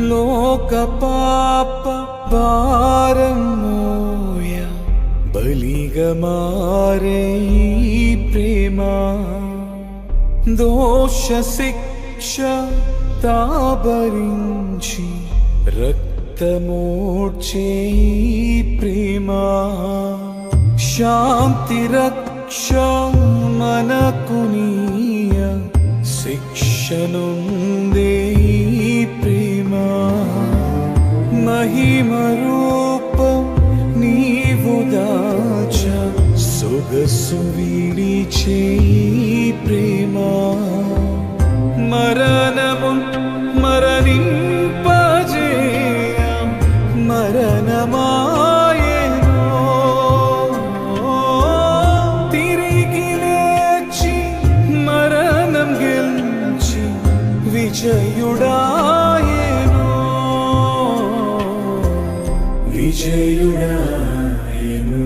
లోక పాప భారం మోయ బలిగా మారే ఈ ప్రేమ దోష శిక్ష తాబరించి రక్తమోడ్చే ఈ ప్రేమ శాంతి రక్ష మనకునీయ శిక్షనుందే ఈ ప్రేమ మహిమ రూపం నీవు దాచ సొగసు విడిచే ఈ ప్రేమ మరణము మరణింపజేయ మరణమాయెను తిరిగి లేచి మరణం గెలిచి విజయుడాయెను విజయుడాయెను.